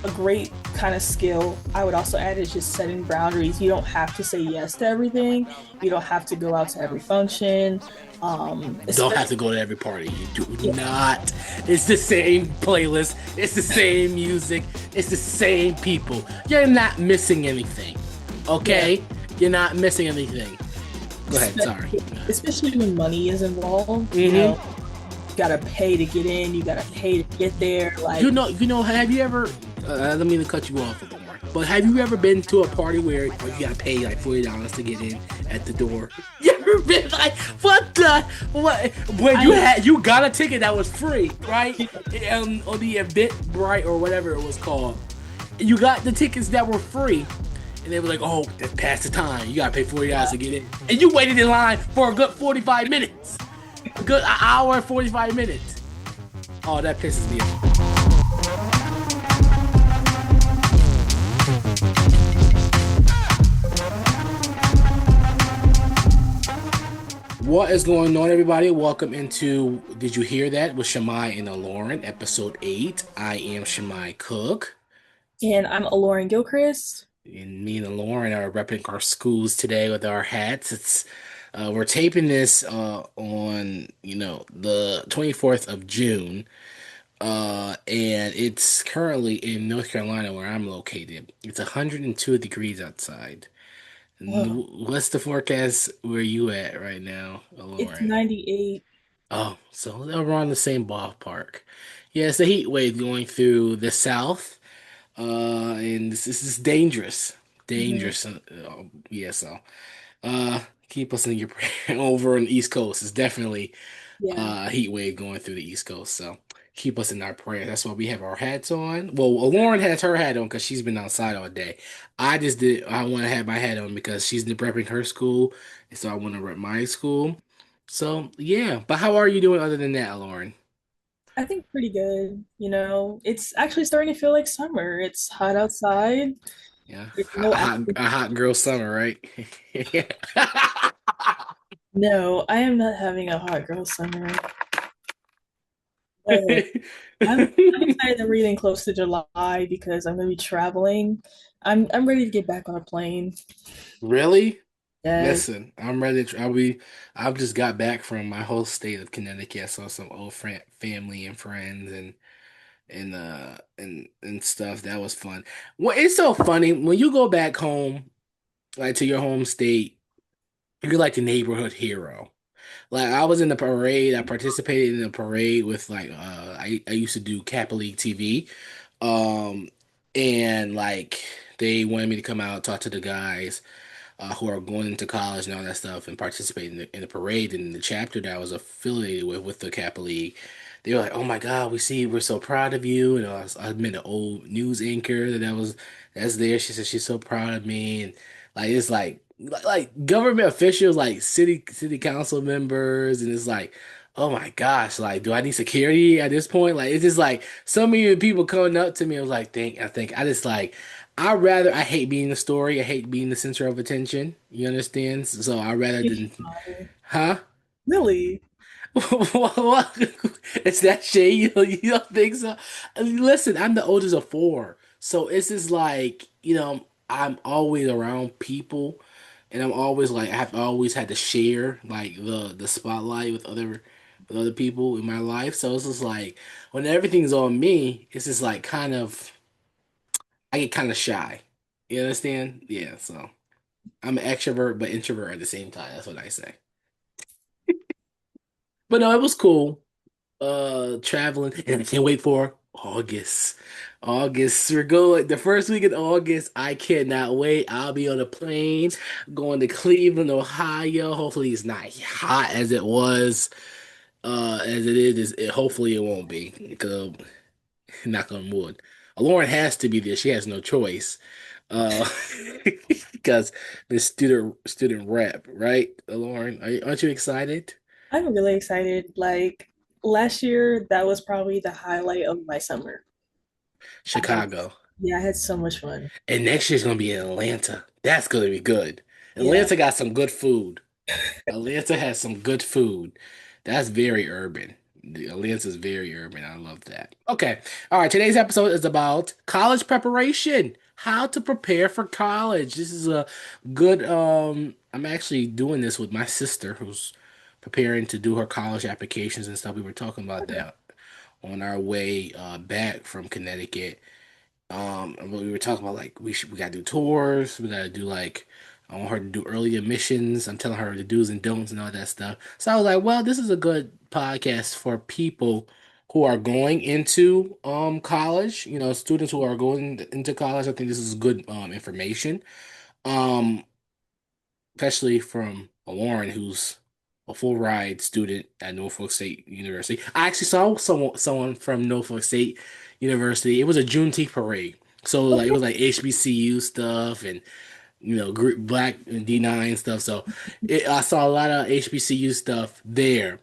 a great kind of skill I would also add is just setting boundaries. You don't have to say yes to everything. You don't have to go out to every function. Don't have Especially to go to every party. You do yeah, not. It's the same playlist. It's the same music. It's the same people. You're not missing anything. yeah. Okay? You're not missing anything. Go ahead. Sorry. Especially when money is involved, Hmm. you gotta pay to get in, you gotta pay to get there. Like, Have you ever? I don't mean to cut you off a little more, but have you ever been to a party where you gotta pay like $40 to get in at the door? You ever been like, what? When I you got a ticket that was free, right? On the Eventbrite or whatever it was called, you got the tickets that were free, and they were like, "Oh, that's past the time. You gotta pay $40 to get in," and you waited in line for a good 45 minutes, a good hour and 45 minutes. Oh, that pisses me off. What is going on, everybody? Welcome into Did You Hear That with Shimei and Lauren, episode 8. I am Shimei Cook, and I'm Lauren Gilchrist. and me and Lauren are repping our schools today with our hats. We're taping this on the 24th of June, and it's currently in North Carolina where I'm located. It's 102 degrees outside. Oh, What's the forecast where you at right now, it's Lauren? 98. Oh, so they're on the same ballpark. Yeah, it's the heat wave going through the south, and this is dangerous. Mhm. Dangerous. Yeah, so keep us in your prayer over on the East Coast. It's definitely Yeah. a heat wave going through the East Coast, so keep us in our prayer. That's why we have our hats on. Well, Lauren has her hat on because she's been outside all day. I want to have my hat on because she's prepping her school, and so I want to rep my school. So yeah, but how are you doing other than that, Lauren? I think pretty good. It's actually starting to feel like summer. It's hot outside. Yeah, There's no a hot girl summer, right? no, I am not having a hot girl summer. But I'm excited that we're getting close to July because I'm gonna be traveling. I'm ready to get back on a plane. Really? Yes. Listen, I'm ready to. I've just got back from my whole state of Connecticut. I saw some old family and friends and stuff. That was fun. Well, it's so funny when you go back home, like to your home state. You're like the neighborhood hero. Like I was in the parade. I participated in the parade with I used to do Kappa League TV. Um, and like they wanted me to come out talk to the guys who are going into college and all that stuff and participate in the parade and the chapter that I was affiliated with the Kappa League. They were like, "Oh my God, we're so proud of you." And I met an old news anchor that's there. She said she's so proud of me, and like it's like government officials, like city council members, and it's like, oh my gosh, like do I need security at this point? Like it's just like so many people coming up to me. I was like, I just like. I hate being the story. I hate being the center of attention. You understand? So I rather than, huh? Really? What? It's that shade. You don't think so? I mean, listen, I'm the oldest of four. So it's just like, I'm always around people and I'm always like, I've always had to share like the spotlight with other people in my life. So it's just like when everything's on me, it's just like I get kind of shy. You understand? Yeah, so I'm an extrovert but introvert at the same time. That's what I say. But no, it was cool. Traveling, and I can't wait for August. August, we're going the first week in August. I cannot wait. I'll be on a plane going to Cleveland, Ohio. Hopefully, it's not hot as it was, as it is. Hopefully, it won't be. Because knock on wood. Lauren has to be there. She has no choice. Uh, because the student rep, right? Lauren, aren't you excited? I'm really excited. Like last year, that was probably the highlight of my summer. I had, Chicago. yeah, I had so much fun. And next year's gonna be in Atlanta. That's gonna be good. Yeah. Atlanta got some good food. Atlanta has some good food. That's very urban. The Alliance is very urban. I love that. Okay. All right. Today's episode is about college preparation. How to prepare for college. This is a good I'm actually doing this with my sister who's preparing to do her college applications and stuff. We were talking about that on our way back from Connecticut. And we were talking about like we gotta do tours, we gotta do like I want her to do early admissions. I'm telling her the do's and don'ts and all that stuff. So I was like, well, this is a good podcast for people who are going into college, students who are going into college. I think this is good information. Um Especially from a Lauren who's a full ride student at Norfolk State University. I actually saw someone from Norfolk State University. It was a Juneteenth parade. So like it Okay. was like HBCU stuff and group black and D9 stuff. So I saw a lot of HBCU stuff there.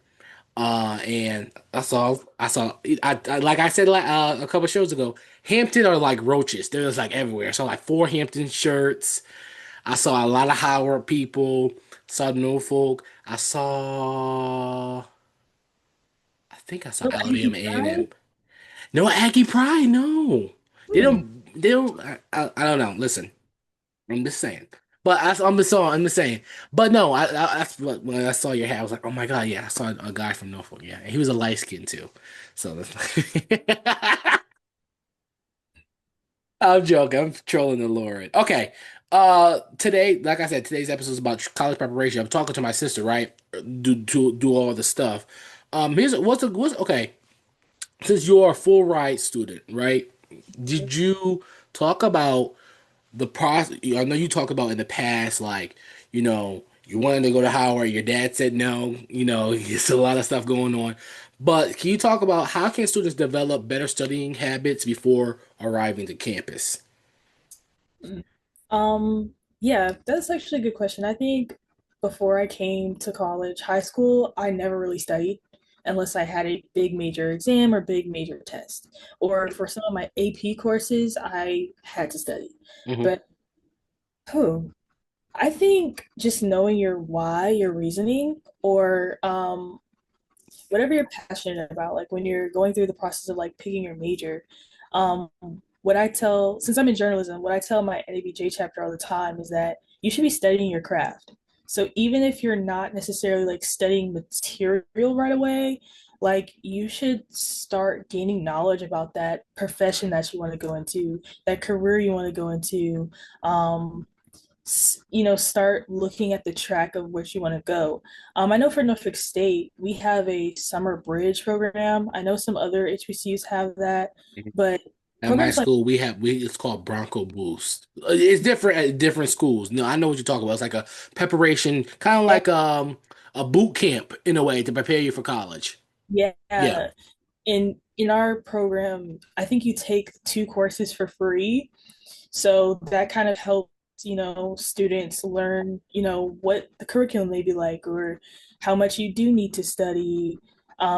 And like I said a couple shows ago, Hampton are like roaches. They're just like everywhere. So like four Hampton shirts. I saw a lot of Howard people. Saw Norfolk. I think I saw No Aggie Alabama A&M. pride. No Aggie Pride. No, they Hmm. don't. They don't. I don't know. Listen, I'm just saying. But I'm just saying. But no, when I saw your hat, I was like, oh my God, yeah, I saw a guy from Norfolk. Yeah, and he was a light skin too. So that's I'm joking. I'm trolling the Lord. Okay. Today, like I said, today's episode is about college preparation. I'm talking to my sister, right? Do all the stuff. Here's what's okay. Since you're a full ride student, right? Did you talk about the process? I know you talked about in the past, like you wanted to go to Howard, your dad said no. It's a lot of stuff going on. But can you talk about how can students develop better studying habits before arriving to campus? Um, yeah, that's actually a good question. I think before I came to college, high school, I never really studied unless I had a big major exam or big major test. Or for some of my AP courses, I had to study. Hmm. But oh, I think just knowing your why, your reasoning, or whatever you're passionate about, like when you're going through the process of like picking your major, um, what I tell, since I'm in journalism, what I tell my ABJ chapter all the time is that you should be studying your craft. So even if you're not necessarily like studying material right away, like you should start gaining knowledge about that profession that you want to go into, that career you want to go into, um, start looking at the track of which you want to go. I know for Norfolk State, we have a summer bridge program. I know some other HBCUs have that, but At my programs like school, we it's called Bronco Boost. It's different at different schools. No, I know what you're talking about. It's like a preparation, kind of like a boot camp in a way to prepare you for college. Yeah. yeah, in our program, I think you take two courses for free. So that kind of helps, students learn, what the curriculum may be like or how much you do need to study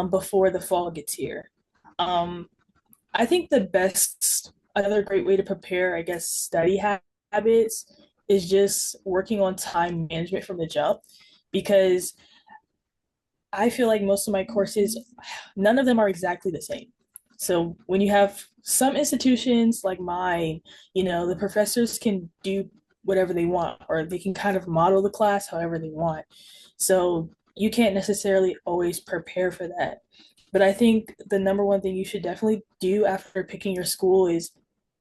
before the fall gets here. Um, I think another great way to prepare, I guess, habits is just working on time management from the jump because I feel like most of my courses, none of them are exactly the same. So when you have some institutions like mine, the professors can do whatever they want, or they can kind of model the class however they want. So you can't necessarily always prepare for that. But I think the number one thing you should definitely do after picking your school is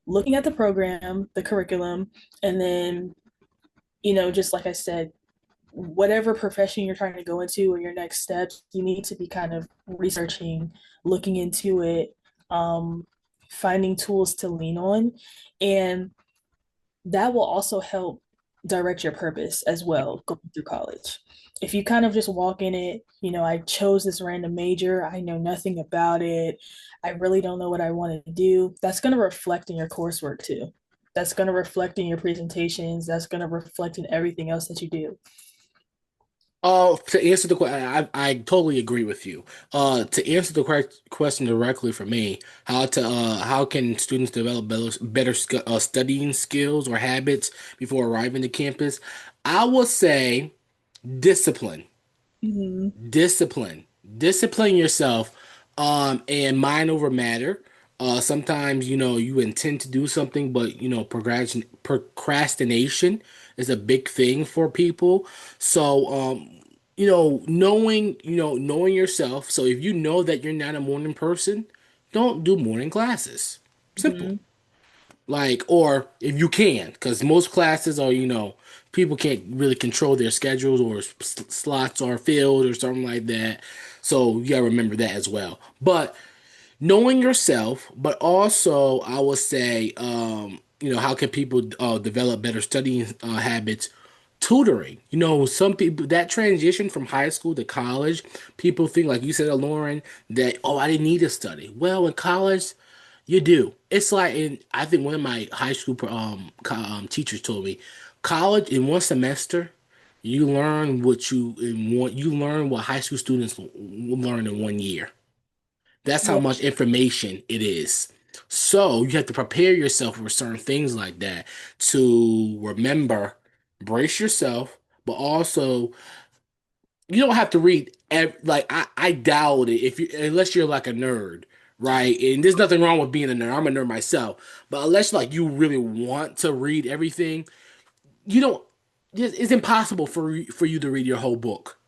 looking at the program, the curriculum, and then, just like I said, whatever profession you're trying to go into or your next steps, you need to be kind of researching, looking into it, um, finding tools to lean on. And that will also help direct your purpose as well going through college. If you kind of just walk in it, I chose this random major, I know nothing about it, I really don't know what I want to do, that's going to reflect in your coursework too. That's going to reflect in your presentations, that's going to reflect in everything else that you do. Oh, to answer the question, I totally agree with you. To answer the correct question directly for me, how can students develop better studying skills or habits before arriving to campus? I will say discipline. Mm-hmm. Discipline. Discipline yourself. And mind over matter. Sometimes, you intend to do something, but, procrastination is a big thing for people. So, knowing yourself. So if you know that you're not a morning person, don't do morning classes. Simple. Hmm. Like, or if you can, because most classes are, people can't really control their schedules, or slots are filled or something like that. So you gotta remember that as well. But knowing yourself, but also I would say, how can people develop better studying habits? Tutoring. Some people, that transition from high school to college, people think, like you said, Lauren, that, oh, I didn't need to study. Well, in college, you do. It's like, I think one of my high school teachers told me, college in one semester, you learn you learn what high school students will learn in 1 year. That's how Yeah. much information it is. So you have to prepare yourself for certain things like that to remember, brace yourself, but also you don't have to read like I doubt it if you unless you're like a nerd, right? And there's nothing wrong with being a nerd. I'm a nerd myself, but unless like you really want to read everything, you don't. It's impossible for you to read your whole book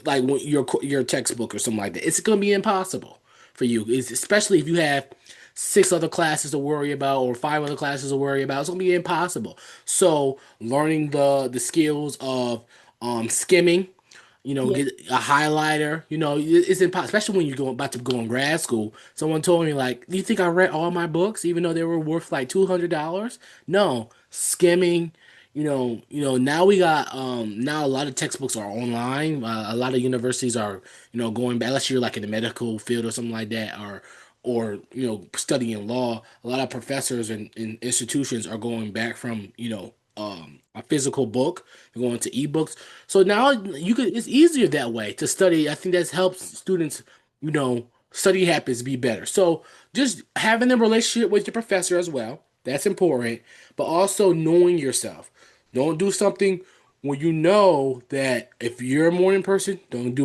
like your textbook or something like that. It's gonna be impossible for you, especially if you have six other classes to worry about or five other classes to worry about. It's gonna be impossible. So learning the skills of skimming, Yeah. get a highlighter. It's impossible, especially when you're about to go in grad school. Someone told me like, "Do you think I read all my books, even though they were worth like $200?" No, skimming. Now we got now a lot of textbooks are online. A lot of universities are going back, unless you're like in the medical field or something like that, or studying law. A lot of professors and institutions are going back from a physical book, going to ebooks. So now it's easier that way to study. I think that helps students, study habits be better. So just having a relationship with your professor as well, that's important, but also knowing yourself. Don't do something when you know that if you're a morning person, don't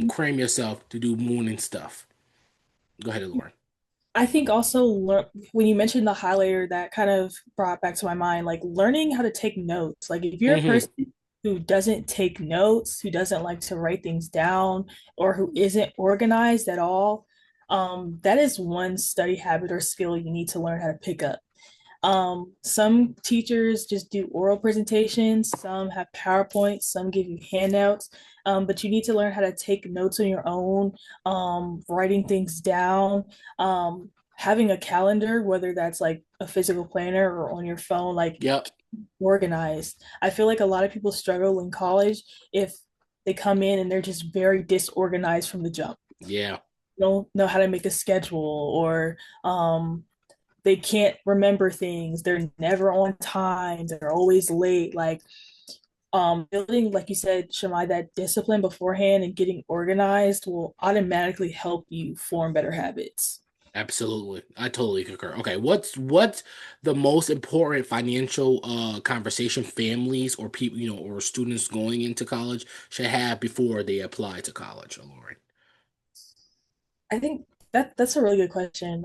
cram yourself to do morning stuff. Go ahead, Lauren. I think also when you mentioned the highlighter, that kind of brought back to my mind, like learning how to take notes. Like if you're a Hmm. person who doesn't take notes, who doesn't like to write things down, or who isn't organized at all, that is one study habit or skill you need to learn how to pick up. Some teachers just do oral presentations, some have PowerPoints, some give you handouts, but you need to learn how to take notes on your own, writing things down, having a calendar, whether that's like a physical planner or on your phone, like Yep. organized. I feel like a lot of people struggle in college if they come in and they're just very disorganized from the jump. Yeah. Don't know how to make a schedule or they can't remember things. They're never on time. They're always late. Like building, like you said, Shemai, that discipline beforehand and getting organized will automatically help you form better habits. Absolutely. I totally concur. Okay, what's the most important financial conversation families or people, or students going into college should have before they apply to college, Lauren? I think that's a really good question.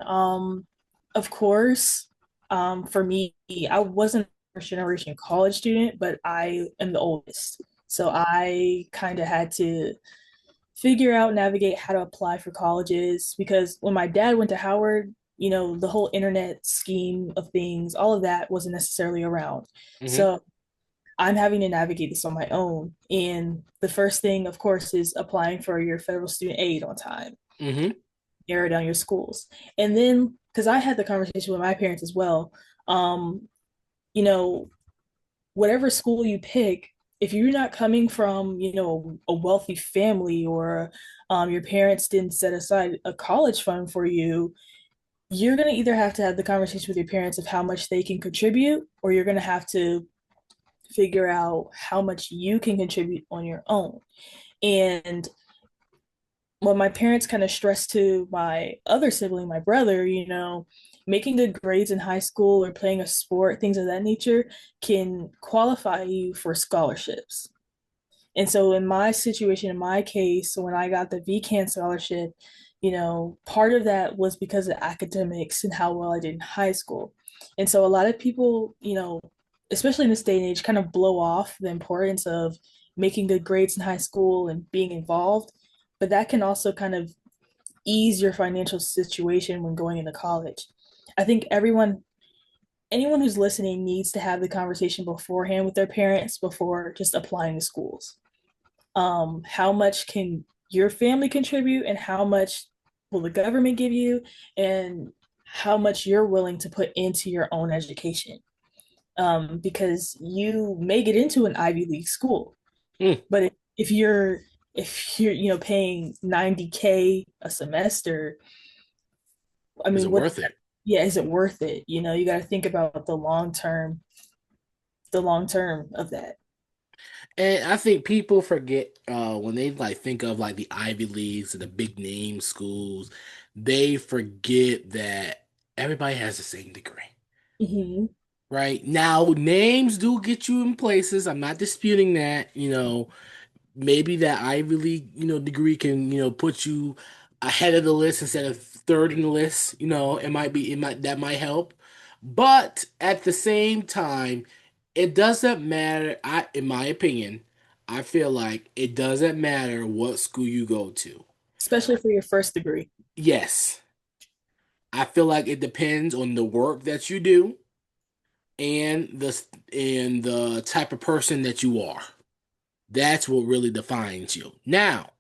Of course, for me, I wasn't a first generation college student, but I am the oldest. So I kind of had to figure out, navigate how to apply for colleges because when my dad went to Howard, the whole internet scheme of things, all of that wasn't necessarily around. Hmm. So I'm having to navigate this on my own. And the first thing, of course, is applying for your federal student aid on time, Hmm. narrow down your schools. And then, because I had the conversation with my parents as well, um, you know, whatever school you pick, if you're not coming from, a wealthy family or your parents didn't set aside a college fund for you, you're going to either have to have the conversation with your parents of how much they can contribute, or you're going to have to figure out how much you can contribute on your own. And what my parents kind of stressed to my other sibling, my brother, making good grades in high school or playing a sport, things of that nature, can qualify you for scholarships. And so in my situation, in my case, when I got the VCAN scholarship, part of that was because of academics and how well I did in high school. And so a lot of people, especially in this day and age, kind of blow off the importance of making good grades in high school and being involved. But that can also kind of ease your financial situation when going into college. I think anyone who's listening needs to have the conversation beforehand with their parents before just applying to schools. How much can your family contribute, and how much will the government give you, and how much you're willing to put into your own education? Because you may get into an Ivy League school, Mm, but if you're paying 90K a semester, I is mean, it what worth it? yeah, is it worth it? You got to think about the long term of that. And I think people forget when they like think of like the Ivy Leagues and the big name schools, they forget that everybody has the same degree. Hmm. Right? Now, names do get you in places. I'm not disputing that. Maybe that Ivy League, degree can, put you ahead of the list instead of third in the list. That might help. But at the same time, it doesn't matter. In my opinion, I feel like it doesn't matter what school you go to. Especially for your first degree. Yes, I feel like it depends on the work that you do and the type of person that you are. That's what really defines you. Now,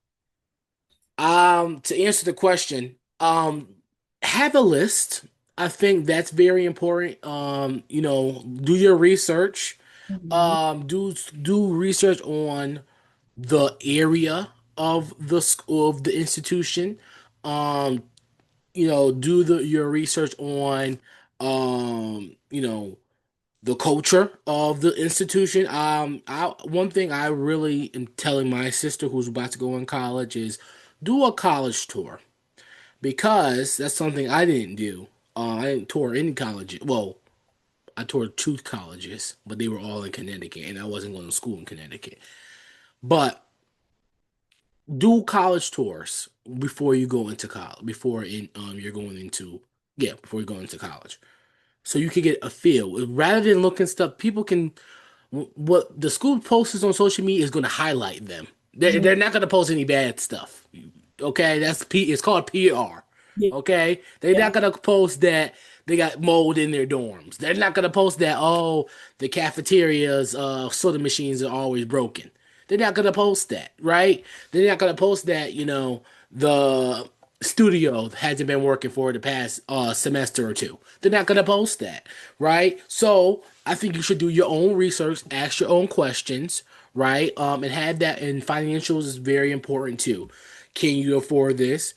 to answer the question, have a list. I think that's very important. Do your research. Hmm. Do research on the area of the institution. Um, do your research on the culture of the institution. One thing I really am telling my sister who's about to go in college is do a college tour because that's something I didn't do. I didn't tour any college. Well, I toured two colleges, but they were all in Connecticut, and I wasn't going to school in Connecticut. But do college tours before you go into college. You're going into before you go into college, so you can get a feel rather than looking stuff. People can what the school posts on social media is going to highlight them. Hmm. They're not going to post any bad stuff. Okay, it's called PR. Yeah. Okay, they're Yeah. not going to post that they got mold in their dorms. They're not going to post that the cafeterias soda machines are always broken. They're not going to post that, right? They're not going to post that the studio hasn't been working for the past semester or two. They're not going to post that, right? So I think you should do your own research, ask your own questions, right? And have that. And financials is very important too. Can you afford this?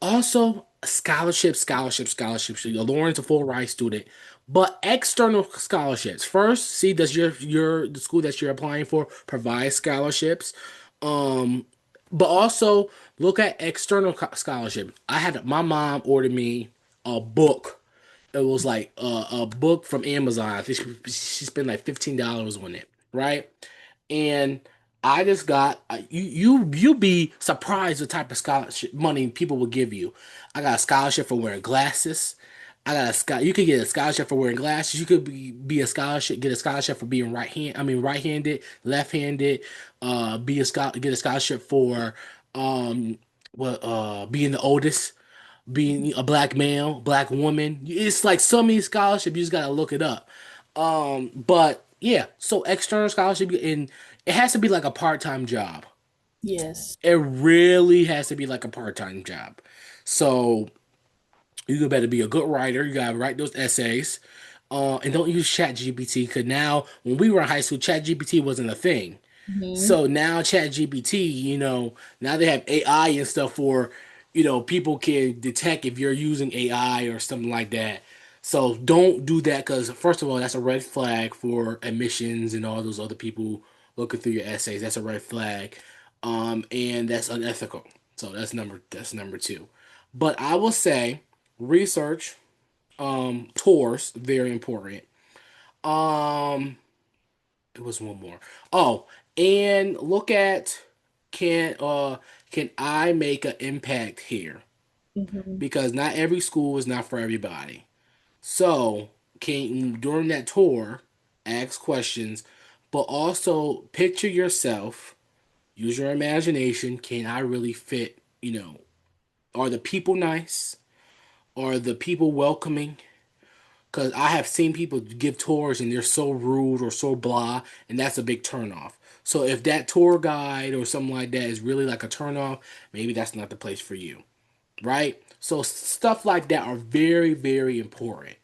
Also, scholarships. Lauren's a full ride student, but external scholarships. First, see does the school that you're applying for provide scholarships? Um, but also look at external scholarship. My mom ordered me a book. It was like a book from Amazon. I think she spent like $15 on it, right? And I just got you be surprised the type of scholarship money people will give you. I got a scholarship for wearing glasses. You could get a scholarship for wearing glasses. You could be a scholarship get a scholarship for being right-handed, left-handed. Get a scholarship for being the oldest, being a black male, black woman. It's like so many scholarships, you just gotta look it up. But yeah, so external scholarship, and it has to be like a part-time job. Yes. It really has to be like a part-time job. So you better be a good writer. You gotta write those essays. And don't use Chat GPT because now when we were in high school, Chat GPT wasn't a thing. Hmm. So now ChatGPT, now they have AI and stuff for, people can detect if you're using AI or something like that. So don't do that because first of all, that's a red flag for admissions and all those other people looking through your essays. That's a red flag. And that's unethical. So that's number two. But I will say research, tours, very important. Um, it was one more. Oh. and look at can I make an impact here? Hmm. Because not every school is not for everybody. So, can during that tour, ask questions, but also picture yourself, use your imagination. Can I really fit? Are the people nice? Are the people welcoming? Because I have seen people give tours and they're so rude or so blah, and that's a big turnoff. So if that tour guide or something like that is really like a turnoff, maybe that's not the place for you, right? So stuff like that are very, very important.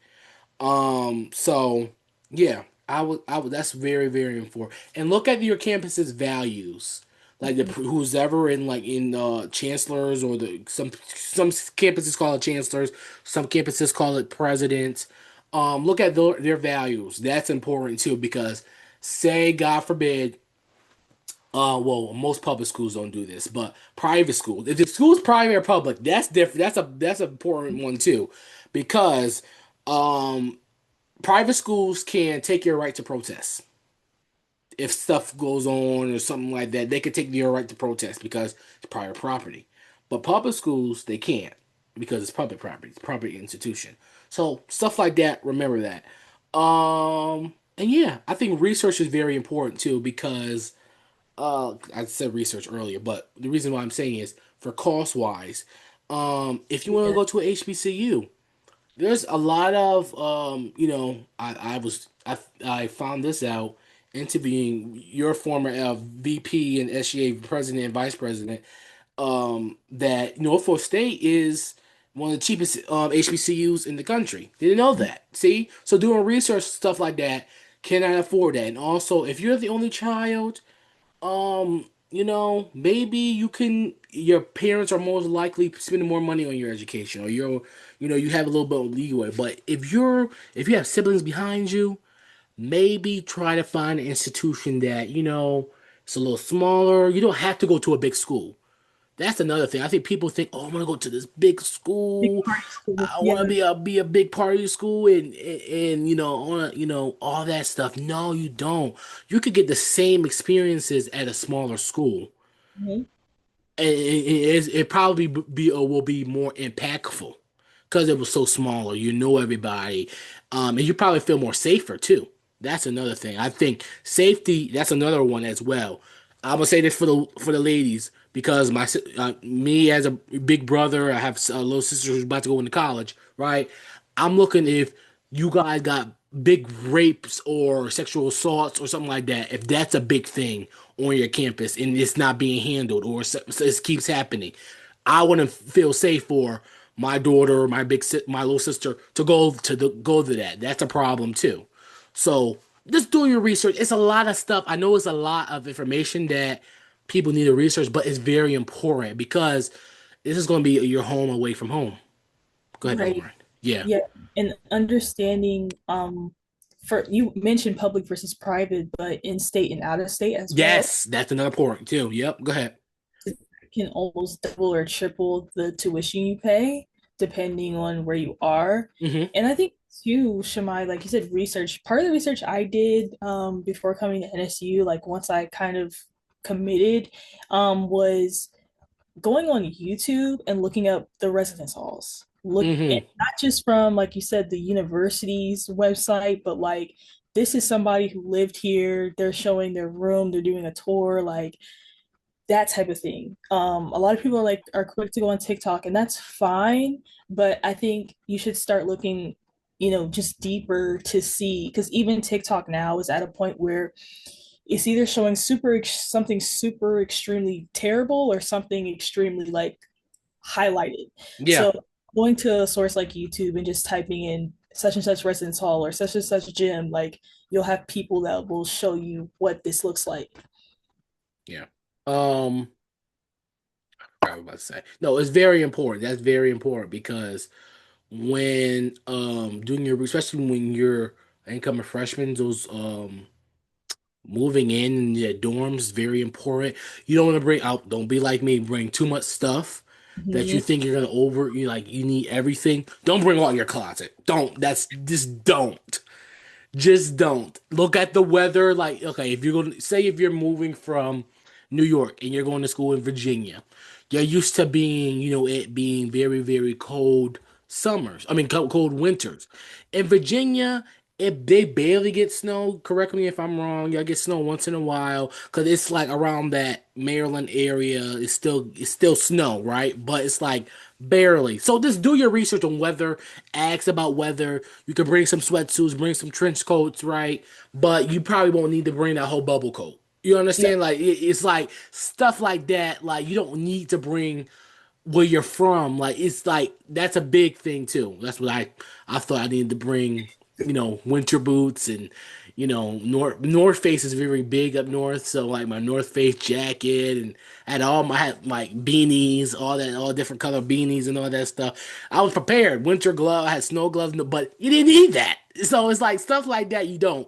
So yeah, I would. That's very, very important. And look at your campus's values. Like who's ever in like in chancellors or the some campuses call it chancellors, some campuses call it presidents. Look at their values. That's important too because say God forbid, well, most public schools don't do this, but private schools. If the school's private or public, that's different. That's an important one too, because um private schools can take your right to protest. If stuff goes on or something like that, they could take your right to protest because it's private property. But public schools, they can't because it's public property, it's a public institution. So stuff like that, remember that. And yeah, I think research is very important too because I said research earlier, but the reason why I'm saying is for cost wise, if you want to Yeah. go to a HBCU, there's a lot of I found this out interviewing your former VP and SGA president and vice president, that Norfolk State is one of the cheapest HBCUs in the country. Didn't know that. See, so doing research stuff like that, can I afford that? And also, if you're the only child, maybe your parents are most likely spending more money on your education, or you have a little bit of leeway. But if you have siblings behind you, maybe try to find an institution that, it's a little smaller. You don't have to go to a big school. That's another thing. I think people think, oh, I'm gonna go to this big Big school. party school. I want to Yeah. be a big part of the school and all that stuff. No, you don't. You could get the same experiences at a smaller school. Mhm. It probably will be more impactful because it was so smaller. You know everybody, and you probably feel more safer too. That's another thing. I think safety. That's another one as well. I'm gonna say this for the ladies because me as a big brother, I have a little sister who's about to go into college. Right, I'm looking if you guys got big rapes or sexual assaults or something like that. If that's a big thing on your campus and it's not being handled or it keeps happening, I wouldn't feel safe for my daughter, my little sister to go to that. That's a problem too. So just do your research. It's a lot of stuff. I know it's a lot of information that people need to research, but it's very important because this is going to be your home away from home. Go ahead, Right. Lauren. Yeah. Yeah. And understanding, for you mentioned public versus private, but in state and out of state as well, Yes, that's another point too. Yep. Go ahead. it can almost double or triple the tuition you pay depending on where you are. Hmm. And I think too, Shemai, like you said, research. Part of the research I did before coming to NSU, like once I kind of committed, was going on YouTube and looking up the residence halls. Look, and Hmm. not just from like you said, the university's website, but like this is somebody who lived here. They're showing their room. They're doing a tour, like that type of thing. A lot of people are quick to go on TikTok, and that's fine. But I think you should start looking, just deeper to see because even TikTok now is at a point where it's either showing something super extremely terrible or something extremely like highlighted. Yeah. So going to a source like YouTube and just typing in such and such residence hall or such and such gym, like you'll have people that will show you what this looks like. Yeah. Um, I was about to say. No, it's very important. That's very important because when doing especially when you're an incoming freshman, those moving in your dorms is very important. You don't want to bring out, don't be like me, bring too much stuff that you Mhm. think you're gonna you need everything. Don't bring all your closet. Don't. That's just don't. Just don't. Look at the weather. Like, okay, if you're going to say if you're moving from New York and you're going to school in Virginia, you're used to being, it being very, very cold summers. I mean, cold winters. In Virginia, if they barely get snow, correct me if I'm wrong, y'all get snow once in a while because it's like around that Maryland area. It's still snow, right? But it's like barely. So just do your research on weather, ask about weather. You can bring some sweatsuits, bring some trench coats, right? But you probably won't need to bring that whole bubble coat. You Yeah, understand? Like it's like stuff like that. Like you don't need to bring where you're from. Like it's like that's a big thing too. That's what I thought I needed to bring, winter boots and North Face is very big up north, so like my North Face jacket and I had like beanies, all different color beanies and all that stuff. I was prepared. Winter glove, I had snow gloves, but you didn't need that. So it's like stuff like that you don't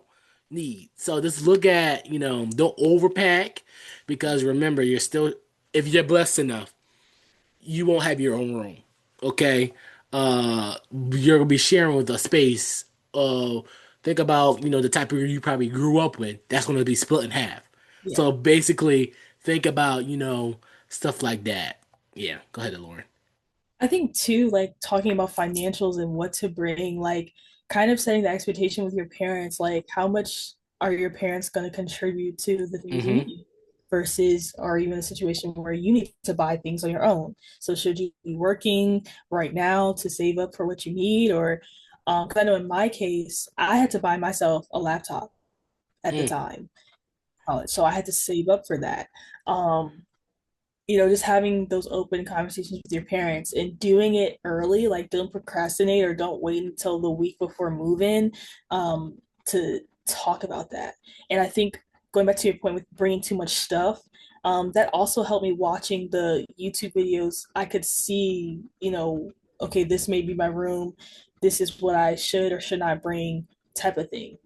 need. So just look at, don't overpack because remember you're still if you're blessed enough you won't have your own room. Okay. You're gonna be sharing with a space. Think about, the type of you probably grew up with. That's gonna be split in half. yeah. So basically, think about, stuff like that. Yeah. Go ahead, Lauren. I think too, like talking about financials and what to bring, like kind of setting the expectation with your parents, like how much are your parents going to contribute to the things you Mm-hmm. need versus are you in a situation where you need to buy things on your own? So should you be working right now to save up for what you need, or 'cause I know in my case, I had to buy myself a laptop at the Mm. time, so I had to save up for that. Um, just having those open conversations with your parents and doing it early, like don't procrastinate or don't wait until the week before move-in to talk about that. And I think going back to your point with bringing too much stuff, that also helped me watching the YouTube videos. I could see, okay, this may be my room. This is what I should or should not bring, type of thing.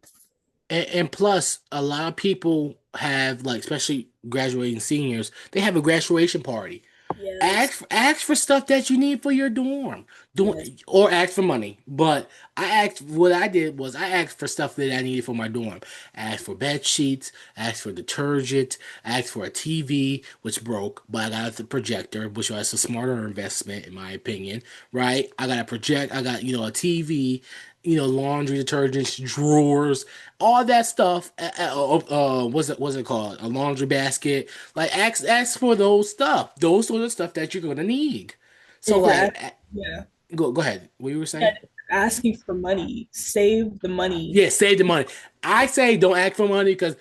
And plus, a lot of people have like, especially graduating seniors, they have a graduation party. Yes. Ask for stuff that you need for your dorm. Do Yes. or ask for money. But what I did was I asked for stuff that I needed for my dorm. I asked for bed sheets, I asked for detergent, I asked for a TV, which broke, but I got the projector, which was a smarter investment in my opinion, right? I got, a TV, laundry detergents, drawers, all that stuff. What's it called? A laundry basket. Like ask for those stuff. Those are the stuff that you're gonna need. And So if you're like, yeah, go ahead. What you were yeah, saying? asking for money, save the money. Yeah, save the money. I say don't ask for money because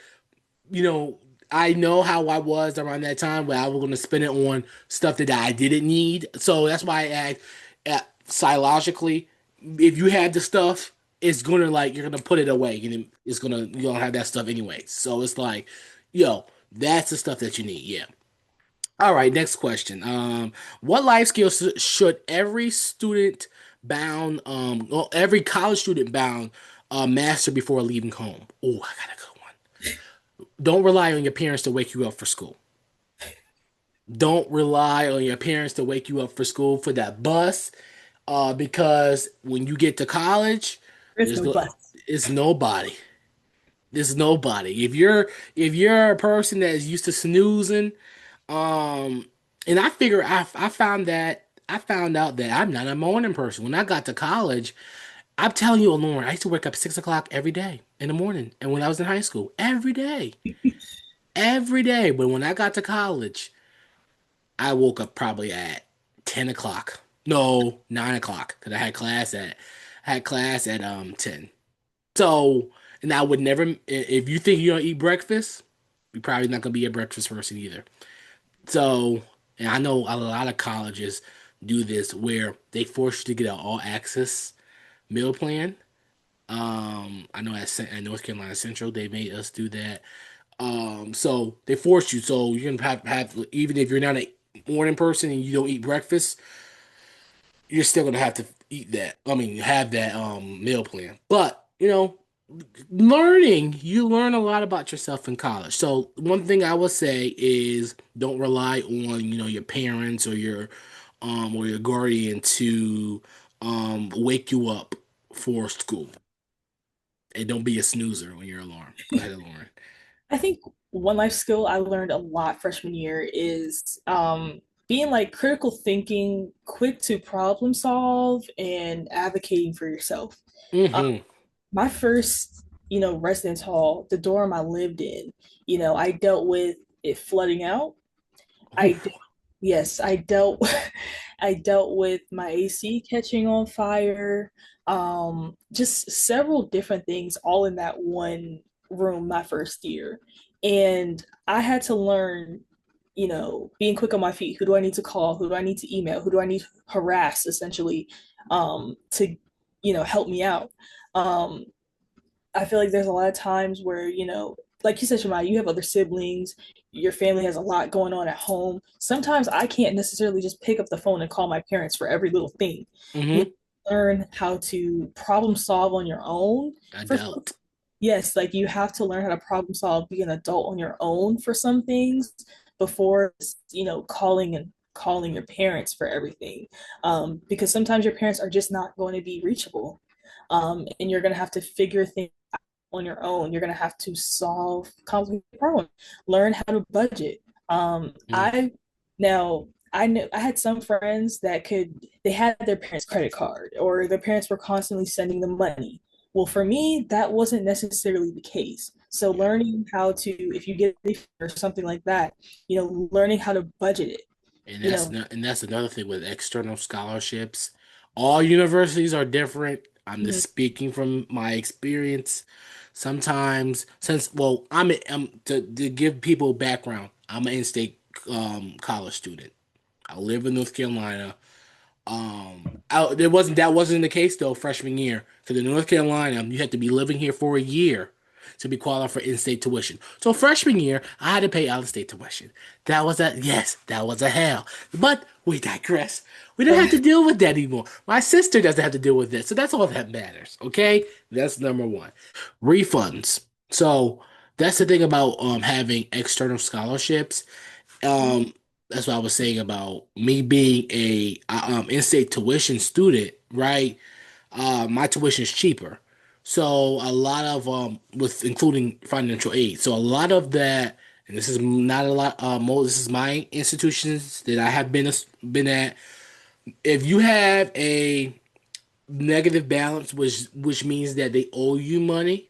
you know I know how I was around that time where I was gonna spend it on stuff that I didn't need. So that's why I asked. Psychologically, if you had the stuff, it's gonna like you're gonna put it away and it's gonna you don't have that stuff anyway. So it's like, yo, that's the stuff that you need. Yeah. All right, next question. What life skills should every student well, every college student bound, master before leaving home? Oh, I got a good one. Don't rely on your parents to wake you up for school. Don't rely on your parents to wake you up for school for that bus, because when you get to college, There's there's no no, bus. it's nobody. There's nobody. If you're a person that is used to snoozing. Um, and I found out that I'm not a morning person. When I got to college, I'm telling you, Lauren, I used to wake up 6 o'clock every day in the morning. And when I was in high school, every day. But when I got to college, I woke up probably at 10 o'clock. No, 9 o'clock, because I had class at 10. So, and I would never, if you think you're gonna eat breakfast, you're probably not gonna be a breakfast person either. So, and I know a lot of colleges do this where they force you to get an all access meal plan. I know at North Carolina Central they made us do that. So they force you. So you're gonna have even if you're not a morning person and you don't eat breakfast, you're still gonna have to eat that. I mean, have that meal plan. But you learn a lot about yourself in college. So one thing I will say is don't rely on, your parents or your guardian to wake you up for school. and don't be a snoozer when you're alarm. Go ahead, Lauren. I think one life skill I learned a lot freshman year is being like critical thinking, quick to problem solve, and advocating for yourself. Um, Mm-hmm. my first, residence hall, the dorm I lived in, I dealt with it flooding out. I Oof. de- yes, I dealt I dealt with my AC catching on fire. Just several different things all in that one room my first year. And I had to learn, being quick on my feet. Who do I need to call? Who do I need to email? Who do I need to harass essentially to, help me out? Um, I feel like there's a lot of times where, like you said, Shemai, you have other siblings, your family has a lot going on at home. Sometimes I can't necessarily just pick up the phone and call my parents for every little thing. You Mm-hmm. learn how to problem solve on your own. For Adult. yes, like you have to learn how to problem solve, be an adult on your own for some things before, calling your parents for everything. Because sometimes your parents are just not going to be reachable. And you're going to have to figure things on your own. You're going to have to solve complicated problems, learn how to budget. Mm. I now I knew I had some friends that they had their parents' credit card or their parents were constantly sending them money. Well, for me, that wasn't necessarily the case. So Yeah. learning how to, if you get or something like that, learning how to budget it, And you that's know. not, and that's another thing with external scholarships. All universities are different. I'm just Mhm. speaking from my experience. Sometimes, since well, I'm to give people background. I'm an in-state college student. I live in North Carolina. There wasn't that wasn't the case though freshman year because in North Carolina you had to be living here for a year to be qualified for in-state tuition. So freshman year I had to pay out-of-state tuition. That was a hell. But we digress. We don't have to deal with that anymore. My sister doesn't have to deal with this, so that's all that matters. Okay, that's number one. Refunds. So that's the thing about having external scholarships. Um, that's what I was saying about me being a in-state tuition student, right? My tuition is cheaper. So a lot of with including financial aid. So a lot of that, and this is not a lot. This is my institutions that I have been at. If you have a negative balance, which means that they owe you money,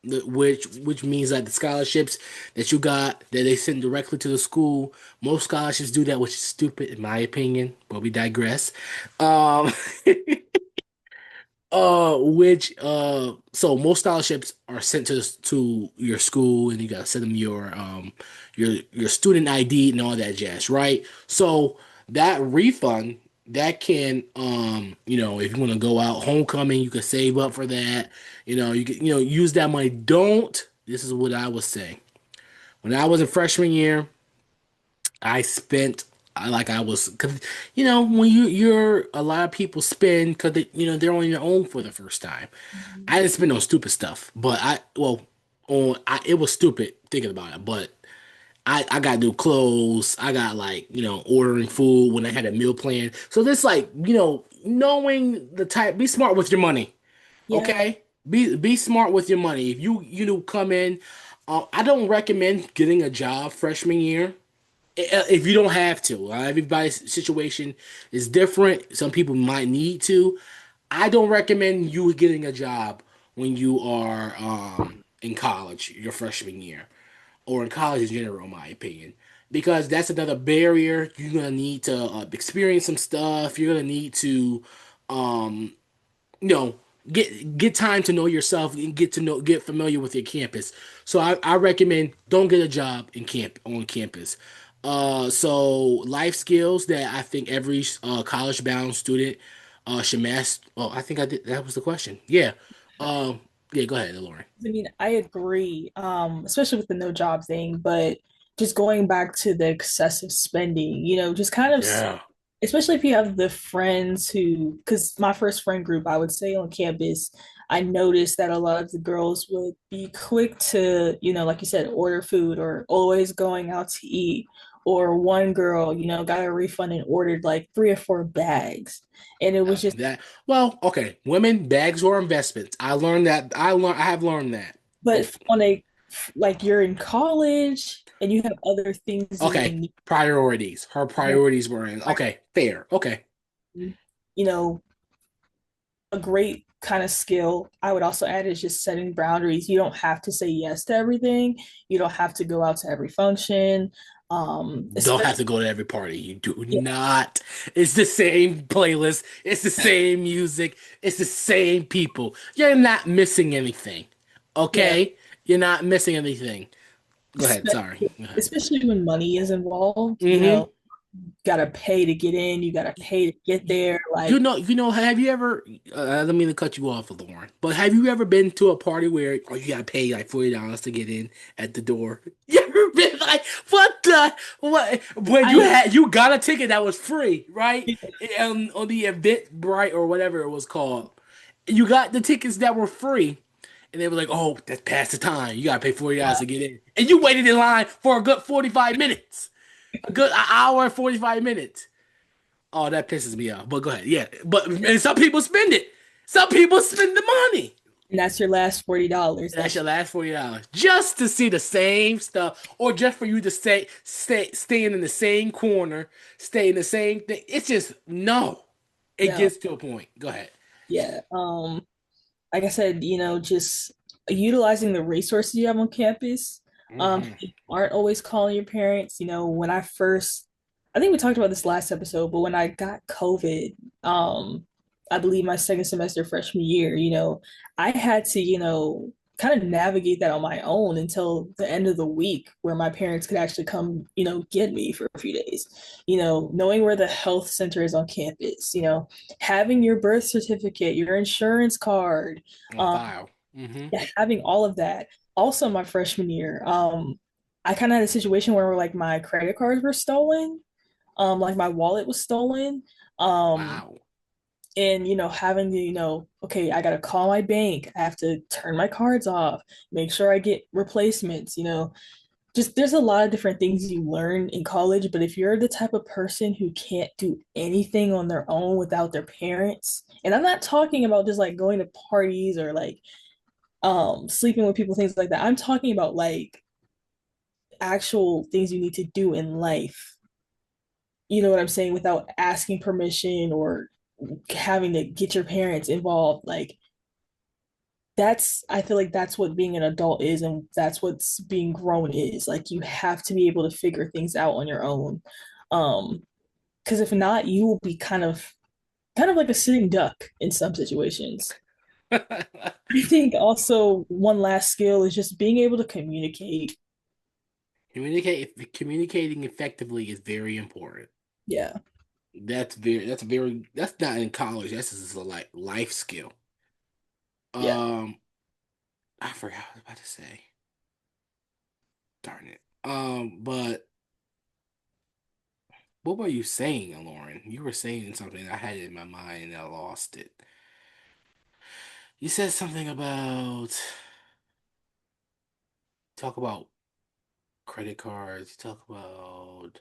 which means that the scholarships that you got that they send directly to the school, most scholarships do that, which is stupid in my opinion, but we digress. Um, which so most scholarships are sent to your school, and you gotta send them your student ID and all that jazz, right? So that refund that can if you want to go out homecoming, you can save up for that. You can use that money. Don't. This is what I was saying when I was in freshman year. I spent like I was, cause when you're a lot of people spend because they're on their own for the first time. I Mhm. didn't spend on stupid stuff, but it was stupid thinking about it. But I got new clothes. I got like ordering food when I had a meal plan. So this like knowing the type. Be smart with your money. Yeah. Okay, be smart with your money. If come in, I don't recommend getting a job freshman year if you don't have to. Everybody's situation is different. Some people might need to. I don't recommend you getting a job when you are in college, your freshman year, or in college in general, in my opinion, because that's another barrier. You're gonna need to experience some stuff. You're gonna need to, um, you know, get time to know yourself and get familiar with your campus. So I recommend don't get a job in camp on campus. So life skills that I think every college bound student should master. Oh, I think I did. That was the question. Yeah. Um. Yeah. Go ahead, Lauren. I mean, I agree, especially with the no job thing, but just going back to the excessive spending, just kind of, Yeah. especially if you have the friends who, because my first friend group, I would say on campus, I noticed that a lot of the girls would be quick to, like you said, order food or always going out to eat Or one girl, got a refund and ordered like 3 or 4 bags. And it was just, That well, okay. Women, bags or investments. I learned that. I have learned that. but Both. on a, like you're in college and you have other things you may Okay. need, Priorities. Her priorities were in. Okay. Fair. Okay. you know, a great kind of skill I would also add is just setting boundaries. You don't have to say yes to everything. You don't have to go out to every function. Don't have Especially, to go to every party. You do yeah, not. It's the same playlist. It's the same music. It's the same people. You're not missing anything. yeah, Okay? You're not missing anything. Go ahead. Sorry. especially, Go ahead. especially when money is involved. Mm-hmm. Gotta pay to get in. You gotta pay to get there. Like, Have you ever, I don't mean to cut you off, Lauren, but have you ever been to a party where you gotta pay like $40 to get in at the door? You ever been like, what? When I, you got a ticket that was free, right? On the Eventbrite or whatever it was called. You got the tickets that were free, and they were like, oh, that's past the time. You gotta pay $40 to get in. And you waited in line for a good 45 minutes. A good hour and 45 minutes. Oh, that pisses me off. But go ahead. Yeah. But and some people spend it. Some people spend the money. and that's your last $40. And that's That's your last $40 just to see the same stuff, or just for you to staying in the same corner, stay in the same thing. It's just no. It no, gets to a point. Go ahead. yeah. Like I said, just utilizing the resources you have on campus. Hmm. You aren't always calling your parents. When I first, I think we talked about this last episode, but when I got COVID, I believe my second semester freshman year, I had to, kind of navigate that on my own until the end of the week where my parents could actually come, get me for a few days. Knowing where the health center is on campus, having your birth certificate, your insurance card, On um, file. Hmm. yeah, having all of that. Also, my freshman year, I kind of had a situation where like my credit cards were stolen, like my wallet was stolen, um, Wow. and having to, okay, I gotta call my bank, I have to turn my cards off, make sure I get replacements. Just there's a lot of different things you learn in college, but if you're the type of person who can't do anything on their own without their parents, and I'm not talking about just like going to parties or like sleeping with people, things like that. I'm talking about like actual things you need to do in life. You know what I'm saying? Without asking permission or having to get your parents involved. Like I feel like that's what being an adult is, and that's what's being grown is. Like you have to be able to figure things out on your own. Um, because if not, you will be kind of like a sitting duck in some situations. I think also one last skill is just being able to communicate. Communicating effectively is very important. Yeah. That's not in college. That's just a like life skill. Yeah. Um, I forgot what I was about to say. Darn it. But what were you saying, Lauren? You were saying something. I had it in my mind and I lost it. You said something about talk about credit cards. You talk about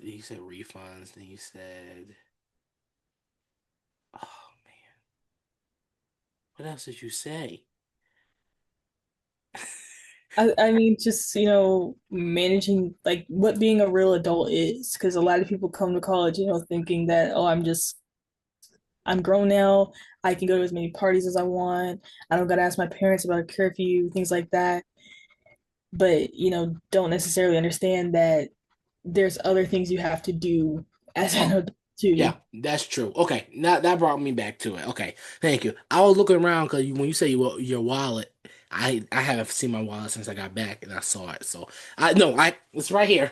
you said refunds. Then you said, oh man, what else did you say? I mean, just, managing like what being a real adult is, because a lot of people come to college, thinking that, oh, I'm grown now. I can go to as many parties as I want. I don't gotta ask my parents about a curfew, things like that. But, don't necessarily understand that there's other things you have to do as an Oh, adult too. yeah, that's true. Okay, now that brought me back to it. Okay, thank you. I was looking around because when you say your wallet, I haven't seen my wallet since I got back and I saw it. So I no, I it's right here.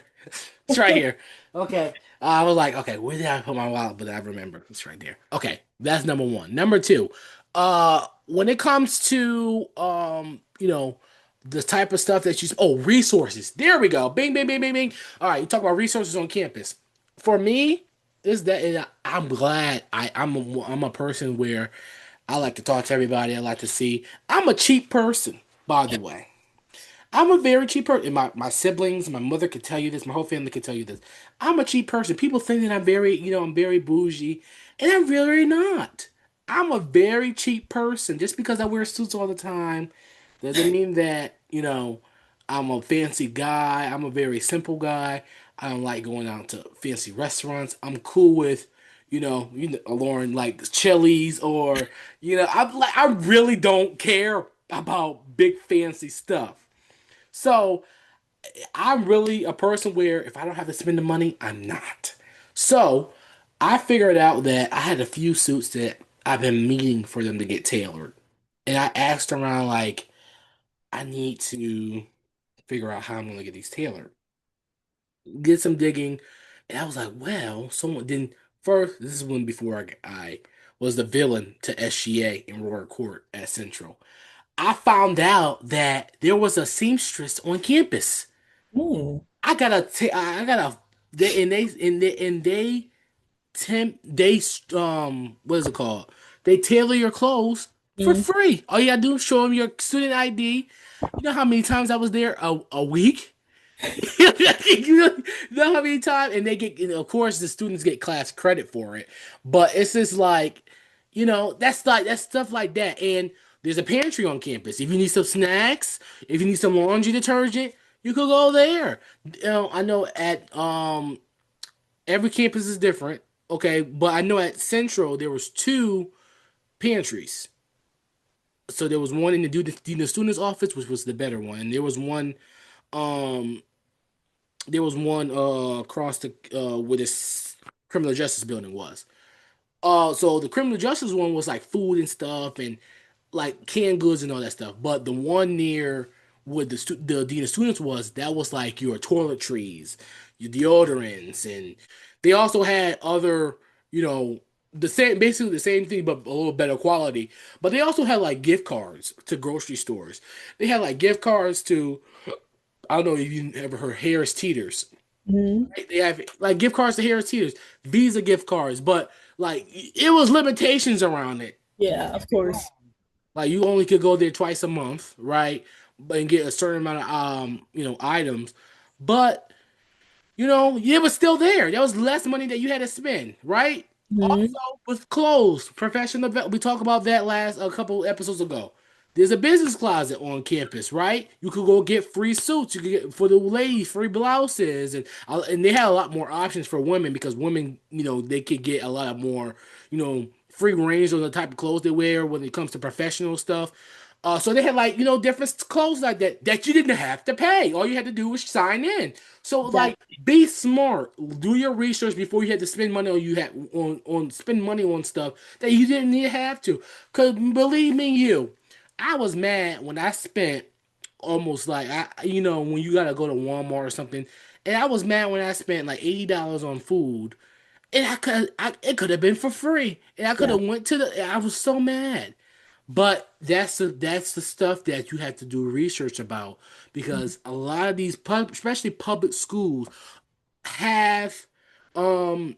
It's right here. Okay. I was like, okay, where did I put my wallet? But I remember it's right there. Okay, that's number one. Number two, when it comes to the type of stuff that resources. There we go. Bing, bing, bing, bing, bing. All right, you talk about resources on campus. For me, is that and I'm glad I'm a person where I like to talk to everybody. I like to see. I'm a cheap person, by the way. I'm a very cheap person. My siblings, my mother could tell you this. My whole family could tell you this. I'm a cheap person. People think that I'm very, I'm very bougie, and I'm really not. I'm a very cheap person. Just because I wear suits all the time doesn't mean that, I'm a fancy guy. I'm a very simple guy. I don't like going out to fancy restaurants. I'm cool with, Lauren, like Chili's or, I really don't care about big fancy stuff. So I'm really a person where if I don't have to spend the money, I'm not. So I figured out that I had a few suits that I've been meaning for them to get tailored. And I asked around, like, I need to figure out how I'm going to get these tailored. Did some digging. And I was like, well, someone didn't. First, this is when before I was the villain to SGA in Royal Court at Central. I found out that there was a seamstress on campus. Mm, I got a, they what is it called? They tailor your clothes for mm, free. All you gotta do is show them your student ID. You know how many times I was there a week? You know how many times, and they get, of course, the students get class credit for it, but it's just like, that's stuff like that. And there's a pantry on campus. If you need some snacks, if you need some laundry detergent, you could go there. I know at every campus is different, okay, but I know at Central there was two pantries. So there was one in the student's office, which was the better one. And um there was one across the where this criminal justice building was. So the criminal justice one was like food and stuff and like canned goods and all that stuff. But the one near where the dean of students was, that was like your toiletries, your deodorants, and they also had other, the same, basically the same thing but a little better quality. But they also had like gift cards to grocery stores. They had like gift cards to, I don't know if you ever heard Harris Teeters. mm. Right? They have like gift cards to Harris Teeters, Visa gift cards, but like it was limitations around it. Yeah, of course. Like you only could go there twice a month, right? And get a certain amount of items. But it was still there. There was less money that you had to spend, right? Also Mm, with clothes, professional we talked about that last a couple episodes ago. There's a business closet on campus, right? You could go get free suits. You could get for the ladies free blouses, and they had a lot more options for women because women, they could get a lot more, free range on the type of clothes they wear when it comes to professional stuff. So they had like different clothes like that you didn't have to pay. All you had to do was sign in. So like exactly. be smart. Do your research before you had to spend money on you had on spend money on stuff that you didn't need to have to. Cause believe me, I was mad when I spent almost like when you gotta go to Walmart or something, and I was mad when I spent like $80 on food, and it could have been for free, and I could Yeah. have went to the. I was so mad. But that's the stuff that you have to do research about because a lot of these especially public schools, have um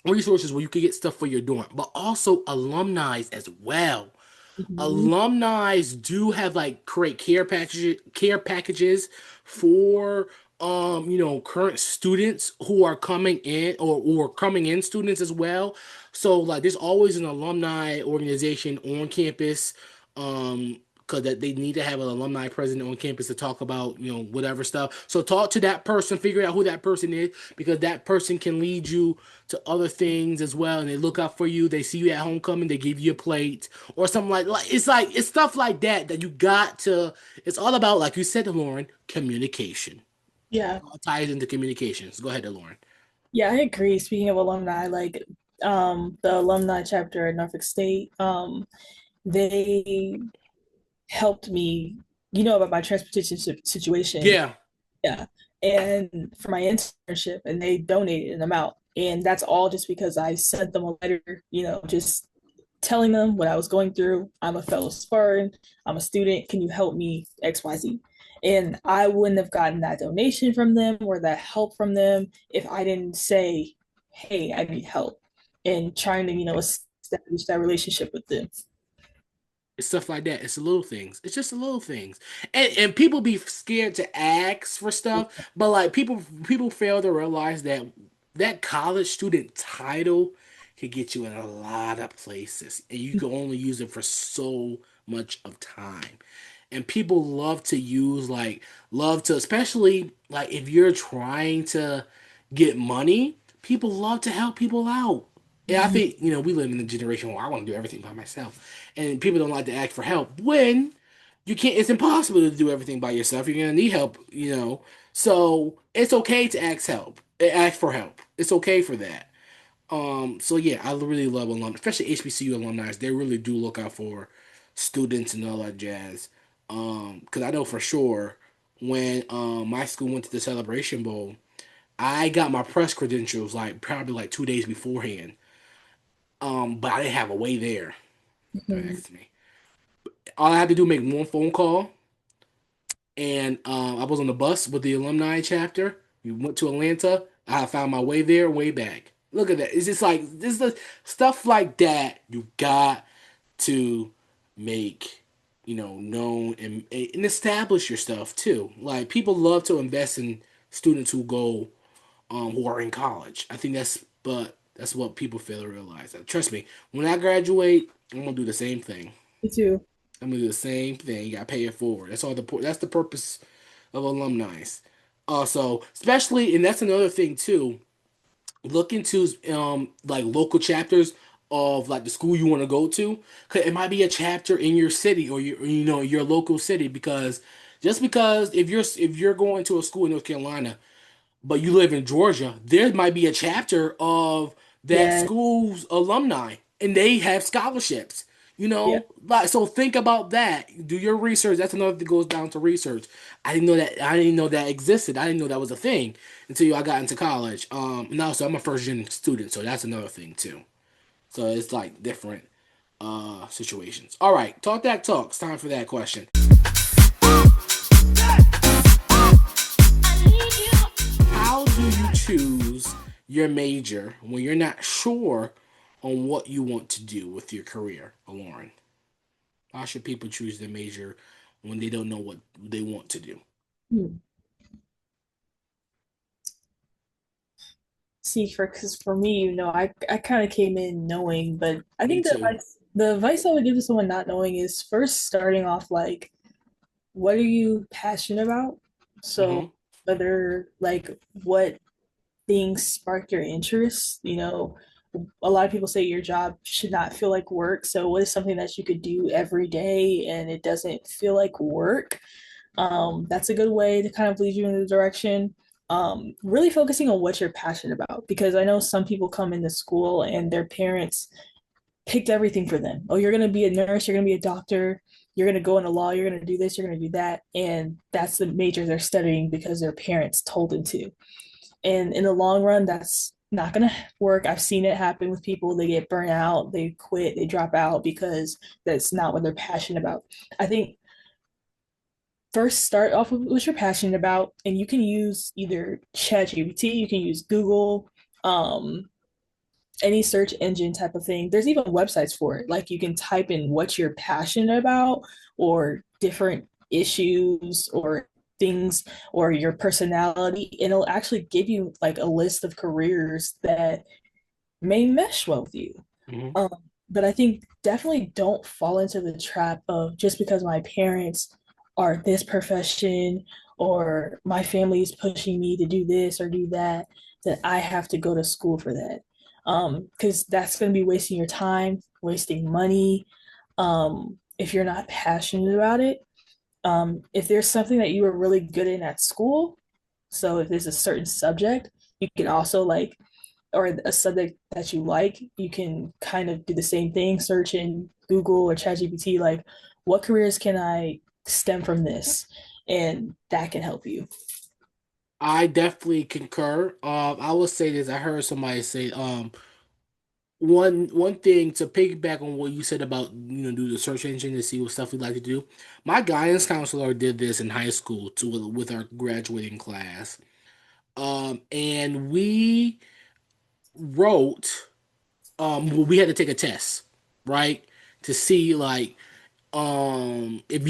resources where you can get stuff for your dorm, but also alumni as well. Mhm. Alumni do have like create care packages for current students who are coming in or coming in students as well. So like there's always an alumni organization on campus, because that they need to have an alumni president on campus to talk about whatever stuff. So talk to that person, figure out who that person is, because that person can lead you to other things as well, and they look out for you. They see you at homecoming, they give you a plate or something it's stuff like that you got to. It's all about, like you said, Lauren, communication. Yeah. All ties into communications. Go ahead, Lauren. Yeah, I agree. Speaking of alumni, like the alumni chapter at Norfolk State, they helped me, about my transportation situation. Yeah. Yeah. And for my internship, and they donated an amount. And that's all just because I sent them a letter, just telling them what I was going through. I'm a fellow Spartan. I'm a student. Can you help me? XYZ. And I wouldn't have gotten that donation from them or that help from them if I didn't say, hey, I need help, and trying to, establish that relationship with them. It's stuff like that. It's the little things. It's just the little things. And people be scared to ask for stuff, but like people fail to realize that that college student title can get you in a lot of places, and you can only use it for so much of time. And people love to use love to, especially like if you're trying to get money, people love to help people out. And I think, we live in a generation where I want to do everything by myself. And people don't like to ask for help when you can't, it's impossible to do everything by yourself. You're gonna need help. So it's okay to ask for help. It's okay for that. So yeah, I really love alumni, especially HBCU alumni. They really do look out for students and all that jazz. Because I know for sure when my school went to the Celebration Bowl, I got my press credentials like probably like 2 days beforehand. But I didn't have a way there. Don't Mhm. ask me. All I had to do make one phone call, and I was on the bus with the alumni chapter. We went to Atlanta. I found my way there, way back. Look at that. It's just like this is the stuff like that you got to make, known and establish your stuff too. Like people love to invest in students who are in college. I think that's what people fail to realize. Trust me, when I graduate, I'm gonna do the same thing. Me too. I'm gonna do the same thing. You gotta pay it forward. That's the purpose of alumni. Also, especially, and that's another thing too. Look into like local chapters of like the school you want to go to. 'Cause it might be a chapter in your city or your local city, because just because if you're going to a school in North Carolina but you live in Georgia, there might be a chapter of that Yeah, school's alumni and they have scholarships. yeah, Like so think about that. Do your research. That's another thing that goes down to research. I didn't know that existed. I didn't know that was a thing until I got into college. And also I'm a first gen student, so that's another thing too. So it's like different situations. All right, talk that talk. It's time for that question. How do you choose your major when you're not sure on what you want to do with your career, Lauren? How should people choose their major when they don't know what they want to do? Hmm. See, for me, I kind of came in knowing, but I Me think too. the advice I would give to someone not knowing is first starting off like, what are you passionate about? So Hmm. whether like what things spark your interest, a lot of people say your job should not feel like work. So what is something that you could do every day and it doesn't feel like work? That's a good way to kind of lead you in the direction. Really focusing on what you're passionate about, because I know some people come into school and their parents picked everything for them. Oh, you're going to be a nurse, you're going to be a doctor, you're going to go into law, you're going to do this, you're going to do that. And that's the major they're studying because their parents told them to. And in the long run, that's not going to work. I've seen it happen with people. They get burnt out, they quit, they drop out because that's not what they're passionate about. I think first start off with what you're passionate about, and you can use either ChatGPT, you can use Google, um, any search engine type of thing. There's even websites for it. Like you can type in what you're passionate about or different issues or things or your personality, and it'll actually give you like a list of careers that may mesh well with you. Hmm. Um, but I think definitely don't fall into the trap of just because my parents are this profession or my family is pushing me to do this or do that, that I have to go to school for that. Because that's going to be wasting your time, wasting money. If you're not passionate about it, if there's something that you were really good in at school, so if there's a certain subject, you can also like or a subject that you like, you can kind of do the same thing, search in Google or ChatGPT, like what careers can I stem from this? And that can help you. I definitely concur. I will say this. I heard somebody say one thing to piggyback on what you said about do the search engine to see what stuff we like to do. My guidance counselor did this in high school to with our graduating class. And we wrote well, we had to take a test, right? To see like If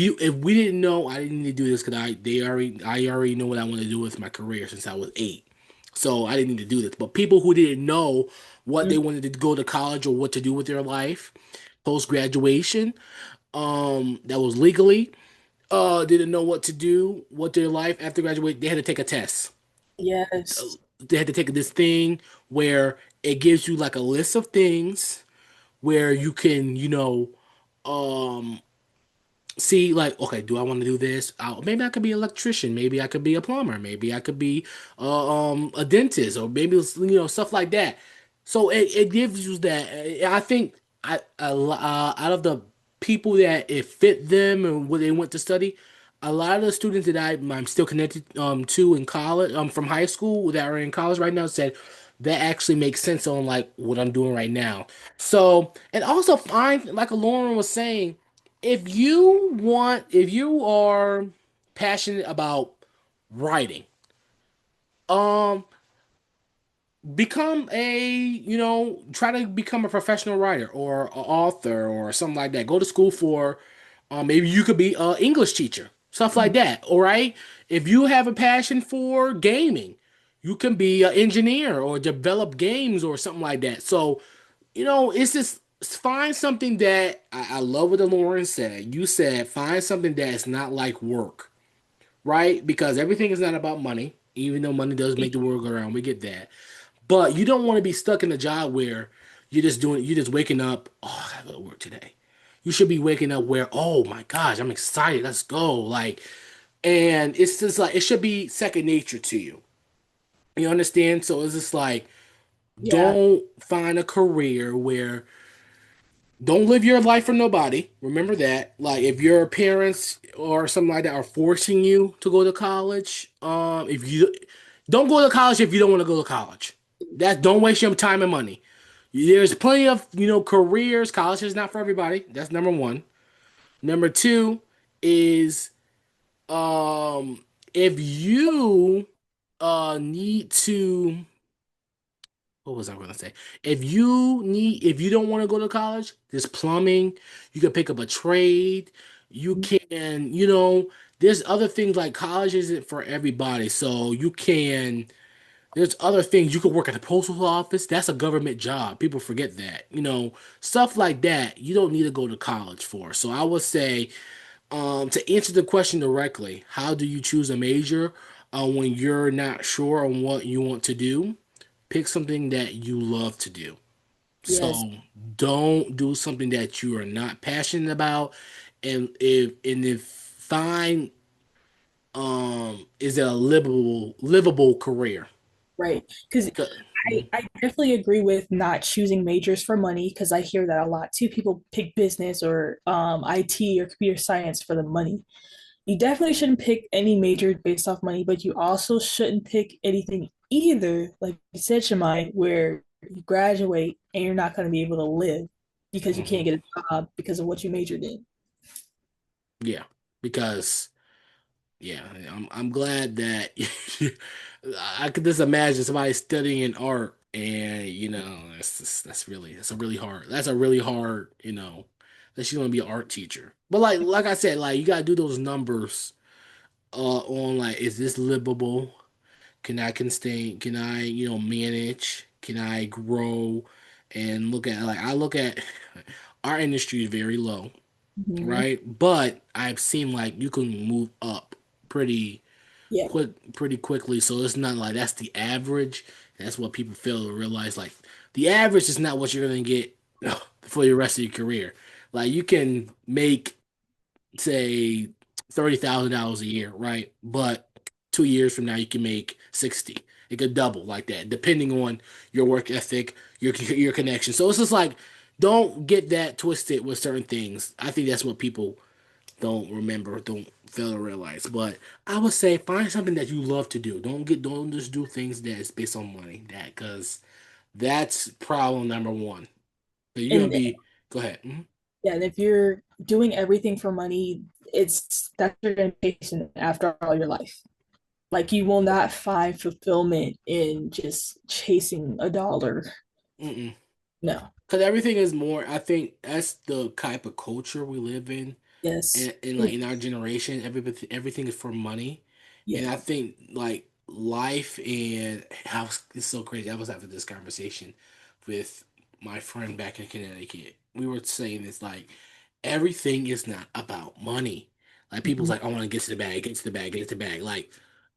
we didn't know, I didn't need to do this because I already know what I want to do with my career since I was 8. So I didn't need to do this. But people who didn't know what they Mm. wanted to go to college or what to do with their life post graduation, that was legally, didn't know what to do, what their life after graduate, they had to take a test. Yes. They had to take this thing where it gives you like a list of things where you can, um see like, okay, do I want to do this? Maybe I could be an electrician, maybe I could be a plumber, maybe I could be a dentist, or maybe stuff like that. So it gives you that. I think out of the people that it fit them and what they went to study, a lot of the students that I'm still connected to in college, from high school, that are in college right now, said that actually makes sense on like what I'm doing right now. So, and also find, like Lauren was saying, if you are passionate about writing, um, become try to become a professional writer or an author or something like that. Go to school for, maybe you could be an English teacher, stuff like Mhm. that. All right. If you have a passion for gaming, you can be an engineer or develop games or something like that. So, it's just find something that I love what the Lauren said. You said find something that's not like work, right? Because everything is not about money, even though money does make the world go around. We get that. But you don't want to be stuck in a job where you're just waking up, oh, I gotta go to work today. You should be waking up where, oh my gosh, I'm excited, let's go. Like, and it's just like, it should be second nature to you. You understand? So it's just like, Yeah. don't find a career where don't live your life for nobody. Remember that. Like if your parents or something like that are forcing you to go to college, if you don't go to college if you don't want to go to college. That don't waste your time and money. There's plenty of, careers. College is not for everybody. That's number one. Number two is, if you need to, what was I going to say? If you don't want to go to college, there's plumbing. You can pick up a trade. You can, there's other things like college isn't for everybody. So there's other things. You could work at the postal office. That's a government job. People forget that, stuff like that. You don't need to go to college for. So I would say, to answer the question directly, how do you choose a major, when you're not sure on what you want to do? Pick something that you love to do. Yes. So don't do something that you are not passionate about. And if find, is it a livable career? Right. Because I definitely agree with not choosing majors for money because I hear that a lot too. People pick business or IT or computer science for the money. You definitely shouldn't pick any major based off money, but you also shouldn't pick anything either, like you said, Shimei, where you graduate and you're not going to be able to live because you can't Mhm. get a job because of what you majored in. Yeah, because yeah, I'm glad that I could just imagine somebody studying art, and that's a really hard, unless you want to be an art teacher. But like I said, like you gotta do those numbers, on like, is this livable? Can I, manage? Can I grow? And I look at our industry is very low, Mhm. right? But I've seen like you can move up pretty Yeah. pretty quickly. So it's not like that's the average. That's what people fail to realize. Like the average is not what you're gonna get for the rest of your career. Like you can make, say, $30,000 a year, right? But 2 years from now you can make 60. It could double like that, depending on your work ethic, your connection. So it's just like, don't get that twisted with certain things. I think that's what people don't remember, don't fail to realize. But I would say find something that you love to do. Don't just do things that is based on money. Because that's problem number one. So you're gonna And be go ahead. Mhm. yeah, and if you're doing everything for money, it's that's your dedication after all your life. Like you will not find fulfillment in just chasing a dollar. Mm-mm. No. Because everything is more, I think that's the type of culture we live in. Yes. And like in our generation, everything is for money. And Yeah. I think like life and how it's so crazy. I was having this conversation with my friend back in Connecticut. We were saying it's like everything is not about money. Like people's Mhm. like, I want to get to the bag, get to the bag, get to the bag. Like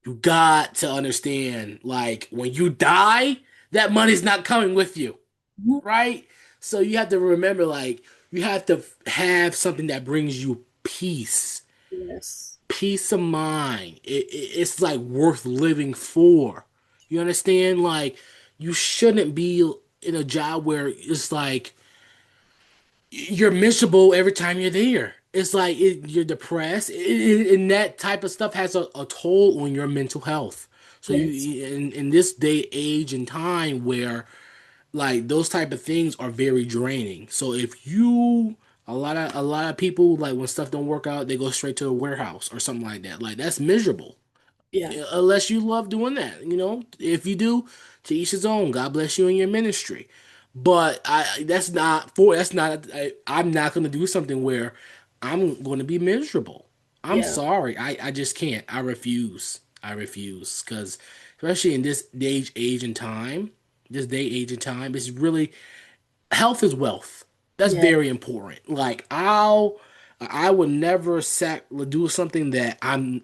you got to understand, like when you die, that money's not coming with you, Mhm. right? So you have to remember, like, you have to have something that brings you peace, Yes. peace of mind. It's like worth living for. You understand? Like, you shouldn't be in a job where it's like you're miserable every time you're there. It's like you're depressed, and that type of stuff has a toll on your mental health. So Yes. you in this day, age, and time where like those type of things are very draining. So if you a lot of people like when stuff don't work out, they go straight to a warehouse or something like that. Like that's miserable. Yeah. Unless you love doing that, you know. If you do, to each his own. God bless you in your ministry. But I'm not going to do something where I'm going to be miserable. I'm Yeah. sorry. I just can't. I refuse because especially in this age and time, it's really health is wealth. That's Yeah. very important. Like I would never do something that I'm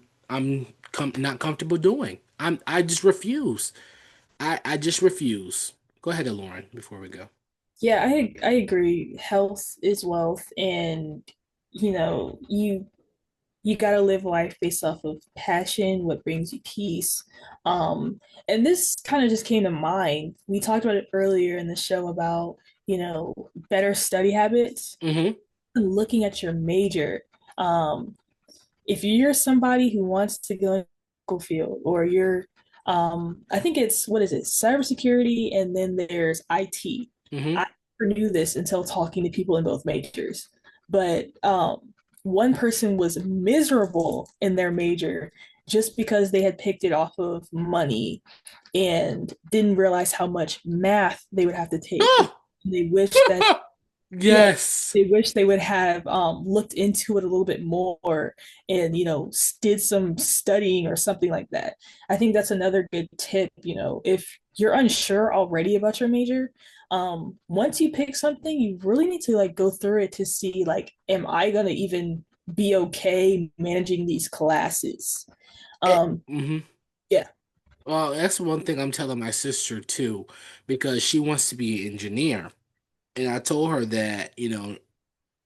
not comfortable doing. I just refuse. I just refuse. Go ahead, Lauren, before we go. Yeah, I agree. Health is wealth, and you got to live life based off of passion, what brings you peace. Um, and this kind of just came to mind. We talked about it earlier in the show about, better study habits Hmm. and looking at your major. Um, if you're somebody who wants to go in the medical field, or you're I think it's, what is it, cybersecurity, and then there's IT. Hmm. I never knew this until talking to people in both majors, but one person was miserable in their major just because they had picked it off of money and didn't realize how much math they would have to take. They wish that, yeah, Yes. they wish they would have looked into it a little bit more, and did some studying or something like that. I think that's another good tip. If you're unsure already about your major, once you pick something, you really need to like go through it to see, like, am I gonna even be okay managing these classes? um Hmm. yeah. Well, that's one thing I'm telling my sister too, because she wants to be an engineer. And I told her that,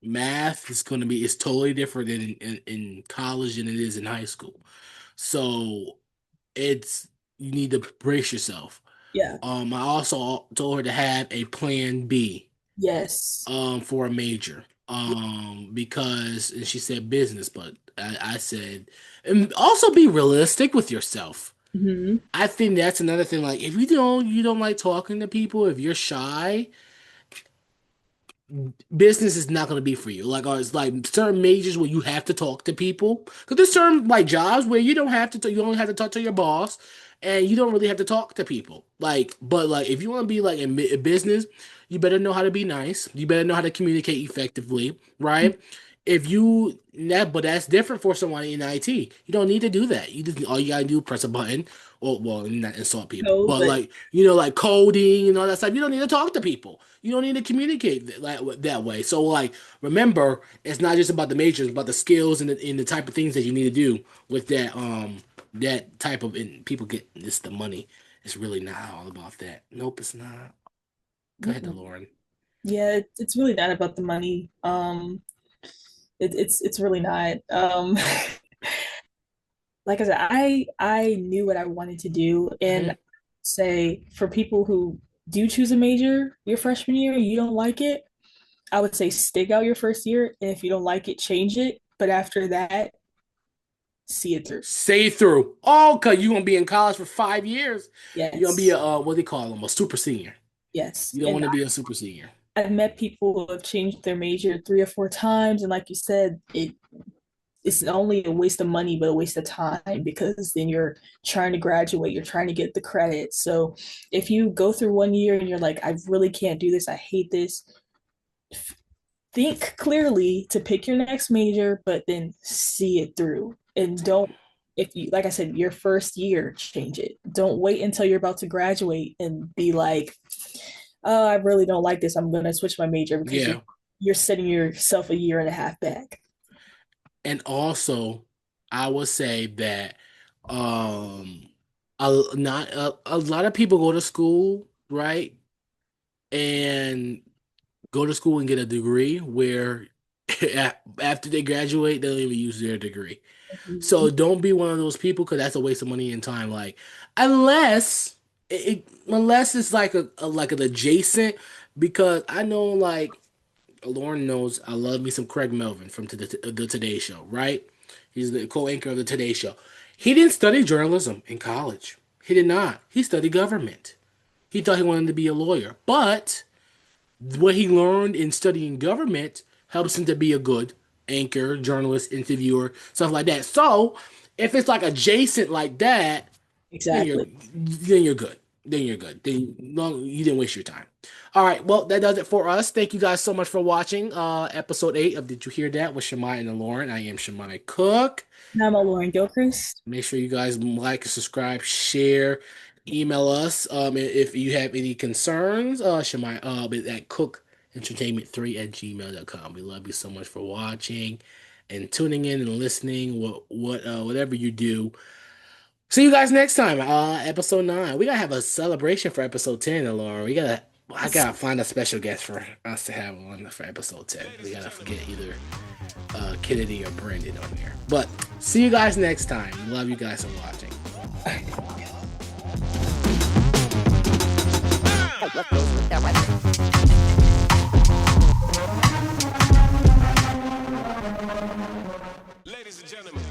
math is totally different in college than it is in high school. So it's you need to brace yourself. Yeah. I also told her to have a plan B Yes. for a major. Because and she said business, but I said and also be realistic with yourself. Hmm. I think that's another thing. Like if you don't like talking to people, if you're shy, business is not going to be for you. Like, or it's like certain majors where you have to talk to people. Because there's certain like jobs where you don't have to. You only have to talk to your boss, and you don't really have to talk to people. Like, but like if you want to be like in business, you better know how to be nice. You better know how to communicate effectively, right? If you that, but that's different for someone in IT. You don't need to do that. You just all you gotta do is press a button, or well, not insult people, No, but but like like coding and all that stuff. You don't need to talk to people. You don't need to communicate that way. So like, remember, it's not just about the majors, it's about the skills and the type of things that you need to do with that type of and people get this the money. It's really not all about that. Nope, it's not. Go ahead, mm-mm. Lauren. Yeah, it's really not about the money. It's really not. Like I said, I knew what I wanted to do, and Hmm. say for people who do choose a major your freshman year, you don't like it, I would say stick out your first year, and if you don't like it, change it. But after that, see it through. Say through. Oh, cause you're gonna be in college for 5 years. You're gonna be Yes, a what do they call them? A super senior. yes. You don't And want to be a super senior. I've met people who have changed their major 3 or 4 times, and like you said, it's not only a waste of money but a waste of time, because then you're trying to graduate, you're trying to get the credit. So if you go through one year and you're like, I really can't do this, I hate this, think clearly to pick your next major, but then see it through. And don't, if you, like I said, your first year, change it. Don't wait until you're about to graduate and be like, oh, I really don't like this. I'm going to switch my major because Yeah. you're setting yourself a year and a half back. And also, I would say that um a lot of people go to school, right? And go to school and get a degree where after they graduate, they don't even use their degree. So don't be one of those people because that's a waste of money and time. Like unless unless it's like like an adjacent, because I know like Lauren knows I love me some Craig Melvin from the Today Show, right? He's the co-anchor of the Today Show. He didn't study journalism in college. He did not. He studied government. He thought he wanted to be a lawyer, but what he learned in studying government helps him to be a good anchor, journalist, interviewer, stuff like that. So if it's like adjacent like that, then Exactly. you're good. Then you're good. Then long you didn't waste your time. All right, well that does it for us. Thank you guys so much for watching episode 8 of Did You Hear That with Shemai and Lauren. I am Shemai Cook. Now I'm a Lauren Gilchrist. Make sure you guys like, subscribe, share, email us if you have any concerns. Shemai at cookentertainment3@gmail.com. We love you so much for watching and tuning in and listening. Whatever you do. See you guys next time. Episode 9. We gotta have a celebration for episode 10, Laura. I gotta find a special guest for us to have on for episode 10. We gotta forget either Kennedy or Brandon on here. But see you guys next time. Love you guys for watching. Ladies and gentlemen.